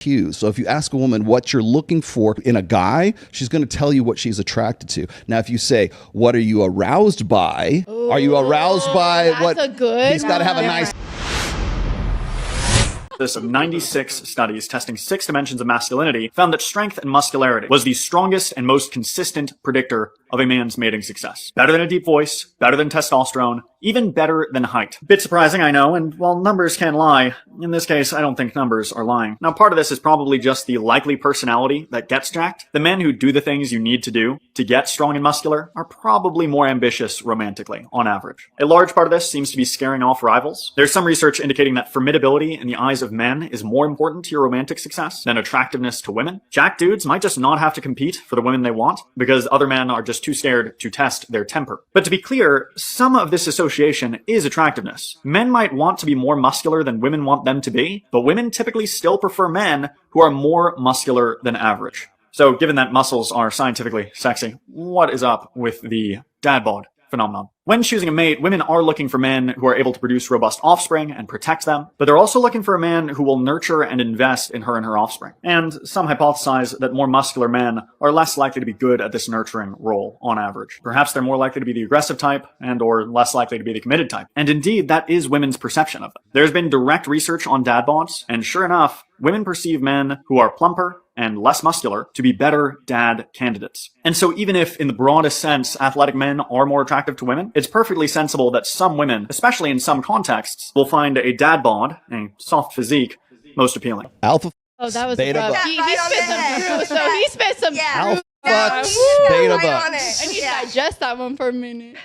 cues. So if you ask a woman what you're looking for in a guy, she's going to tell you what she's attracted to. Now, if you say, what are you aroused by? Ooh, are you aroused by what? He's got to have a nice... Of 96 studies testing 6 dimensions of masculinity found that strength and muscularity was the strongest and most consistent predictor of a man's mating success. Better than a deep voice, better than testosterone, even better than height. Bit surprising, I know, and while numbers can lie, in this case, I don't think numbers are lying. Now, part of this is probably just the likely personality that gets jacked. The men who do the things you need to do to get strong and muscular are probably more ambitious romantically, on average. A large part of this seems to be scaring off rivals. There's some research indicating that formidability in the eyes of men is more important to your romantic success than attractiveness to women. Jacked dudes might just not have to compete for the women they want because other men are just too scared to test their temper. But to be clear, some of this association is attractiveness. Men might want to be more muscular than women want them to be, but women typically still prefer men who are more muscular than average. So given that muscles are scientifically sexy, what is up with the dad bod phenomenon? When choosing a mate, women are looking for men who are able to produce robust offspring and protect them, but they're also looking for a man who will nurture and invest in her and her offspring. And some hypothesize that more muscular men are less likely to be good at this nurturing role on average. Perhaps they're more likely to be the aggressive type and or less likely to be the committed type. And indeed, that is women's perception of them. There's been direct research on dad bods, and sure enough, women perceive men who are plumper and less muscular to be better dad candidates. And so even if, in the broadest sense, athletic men are more attractive to women, it's perfectly sensible that some women, especially in some contexts, will find a dad bod, a soft physique, most appealing. Alpha. Oh, that was beta rough. bod. He spit some truth. So he spit some truth. Alpha beta bod. I need to digest that one for a minute.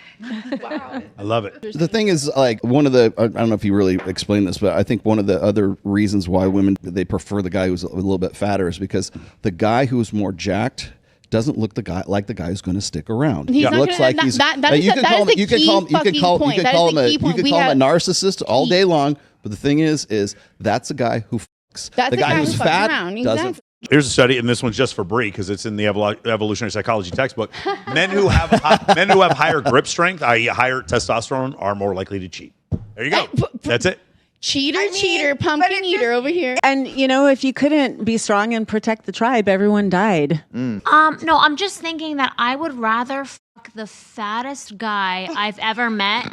Wow. I love it. The thing is, like, one of the, I don't know if you really explained this, but I think one of the other reasons why women, they prefer the guy who's a little bit fatter is because the guy who's more jacked doesn't look like the guy who's going to stick around. He looks like he's. You can call him a narcissist all day long. But the thing is that's a guy who fucks. The guy who's fat doesn't. Here's a study, and this one's just for Brie because it's in the evolutionary psychology textbook. Men who have higher grip strength, i.e., higher testosterone, are more likely to cheat. There you go. That's it. Cheater, pumpkin eater over here. And, you know, if you couldn't be strong and protect the tribe, everyone died. No, I'm just thinking that I would rather fuck the fattest guy I've ever met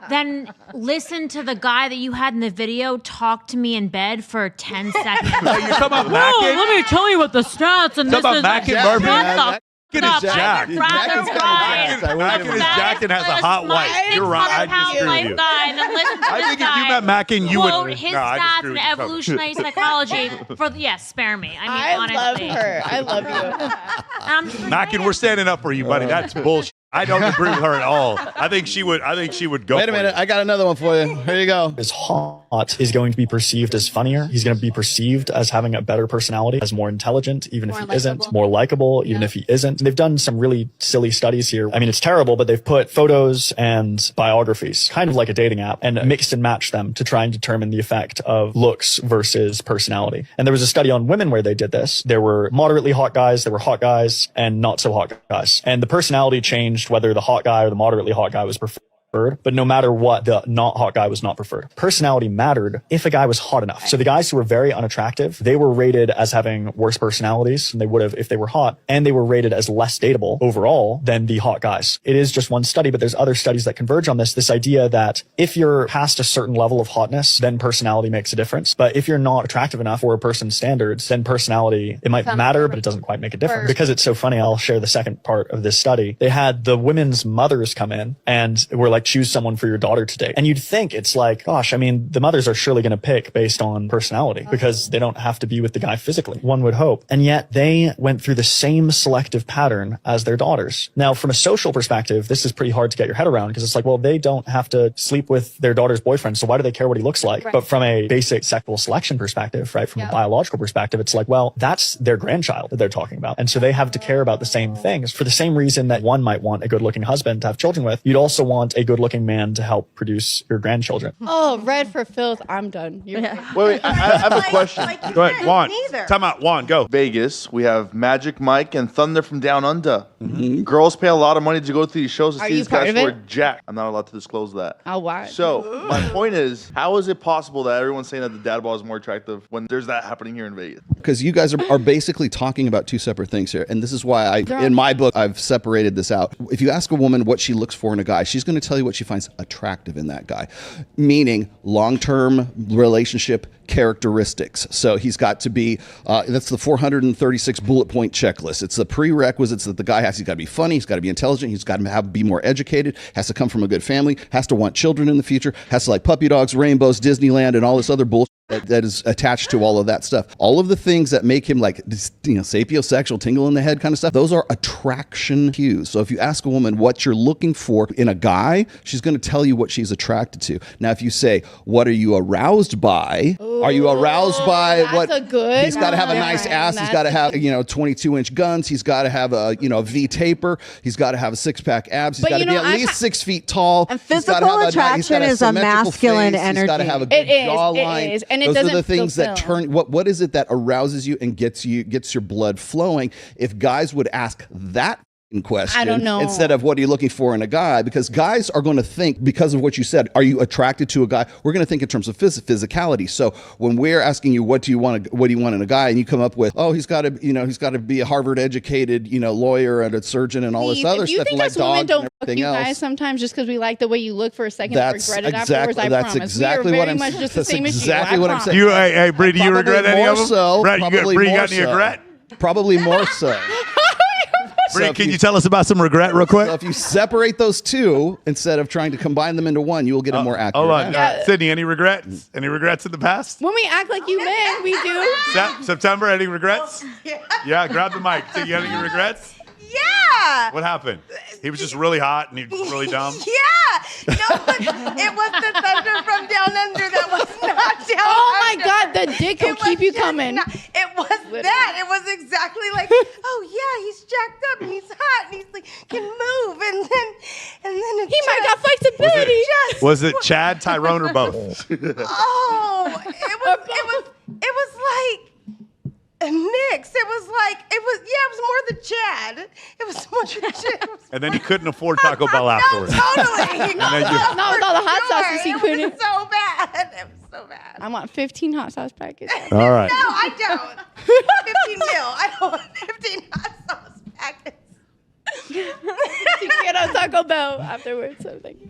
than listen to the guy that you had in the video talk to me in bed for 10 seconds. Oh, you're talking about Mackin? Let me tell you what the stats and this about is. Mackin, What Barbie? the Mackin is jacked. Mackin is jacked and has a hot wife. You're right. I disagree with you. I think if you met Mackin, you would. Quote his stats in evolutionary psychology for spare me. I mean, honestly. I love her. Mackin, we're standing up for you, buddy. That's bullshit. I don't agree with her at all. I think she would go. Wait a minute. I got another one for you. Here you go. Is hot is going to be perceived as funnier. He's going to be perceived as having a better personality, as more intelligent, even if he isn't, more likable, even if he isn't. They've done some really silly studies here. I mean, it's terrible, but they've put photos and biographies, kind of like a dating app, and mixed and matched them to try and determine the effect of looks versus personality. And there was a study on women where they did this. There were moderately hot guys, there were hot guys, and not so hot guys. And the personality changed whether the hot guy or the moderately hot guy was preferred. But no matter what, the not hot guy was not preferred. Personality mattered if a guy was hot enough. So the guys who were very unattractive, they were rated as having worse personalities than they would have if they were hot, and they were rated as less dateable overall than the hot guys. It is just one study, but there's other studies that converge on this idea that if you're past a certain level of hotness, then personality makes a difference. But if you're not attractive enough for a person's standards, then personality, it might matter, but it doesn't quite make a difference. Because it's so funny, I'll share the second part of this study. They had the women's mothers come in and were like, choose someone for your daughter to date. And you'd think it's like, gosh, I mean, the mothers are surely going to pick based on personality because they don't have to be with the guy physically. One would hope. And yet they went through the same selective pattern as their daughters. Now, from a social perspective, this is pretty hard to get your head around because it's like, well, they don't have to sleep with their daughter's boyfriend. So why do they care what he looks like? Right. But from a basic sexual selection perspective, right? From a biological perspective, it's like, well, that's their grandchild that they're talking about. And so they have to care about the same things. For the same reason that one might want a good looking husband to have children with, you'd also want a good-looking man to help produce your grandchildren. Oh, red for filth. I'm done. You're right. Wait, I have a question. Go ahead, Juan. Time out, Juan. Go. Vegas, we have Magic Mike and Thunder from Down Under. Girls pay a lot of money to go to these shows to Are see you these part guys of who it? are jacked. I'm not allowed to disclose that. Oh, why? So my point is, how is it possible that everyone's saying that the dad bod is more attractive when there's that happening here in Vegas? Because you guys are basically talking about two separate things here. And this is why in my book, I've separated this out. If you ask a woman what she looks for in a guy, she's going to tell you what she finds attractive in that guy, meaning long-term relationship characteristics. So he's got to be, that's the 436 bullet point checklist. It's the prerequisites that the guy has. He's got to be funny. He's got to be intelligent. He's got to be more educated, has to come from a good family, has to want children in the future, has to like puppy dogs, rainbows, Disneyland, and all this other bullshit that is attached to all of that stuff. All of the things that make him like, sapiosexual, tingle in the head kind of stuff, those are attraction cues. So if you ask a woman what you're looking for in a guy, she's going to tell you what she's attracted to. Now, if you say, what are you aroused by? Are you aroused by what? He's got to have a nice ass. He's got to have, 22-inch guns. He's got to have a, V taper. He's got to have a six-pack abs. He's got to be at least 6 feet tall. And physical attraction is a masculine energy. He's got to have a good jawline. It is. And those doesn't are the things fulfill. that turn. What is it that arouses you and gets your blood flowing? If guys would ask that question I don't know. instead of what are you looking for in a guy, because guys are going to think, because of what you said, are you attracted to a guy? We're going to think in terms of physicality. So when we're asking you what do you want in a guy, and you come up with, oh, he's got to be a Harvard educated lawyer and a surgeon and all this other if you stuff, think like us women dogs don't and fuck everything you else. guys sometimes just because we like the way you look for a second and regret it afterwards, I That's promise. exactly we are what very I'm much saying. just the That's same exactly as what you. I'm saying. Hey, Bree, do you Probably regret any more of them? so. Brett, Probably Bree, you more got any so. regret? Probably more so. Bree, So if can you- you tell us about some regret real quick? So if you separate those two instead of trying to combine them into one, you will get a more accurate. Hold on. answer. Sydney, any regrets? Any regrets in the past? When we act like you men, we do. September, any regrets? Yeah, grab the mic. So you have any regrets? Yeah. What happened? He was just really hot and he was really dumb. Yeah. No, it was the thunder from down under that was not down Oh my under. God, the dick will It keep was you just coming. it was that. It was exactly like, oh yeah, he's jacked up and he's hot and he's like can move and then it He might just- got flexibility. Was it Chad, Tyrone, or both? Oh, it was like a mix. It was more the Chad. It was more the Chad. And then he couldn't afford Taco Bell afterwards. No, totally. then you- Not with all the hot sauces he It couldn't. was so bad. It was so bad. I want 15 hot sauce packets. All right. No, I don't. 15 mil. I don't want 15 hot sauce packets. You get on Taco Bell afterwards. So thank you.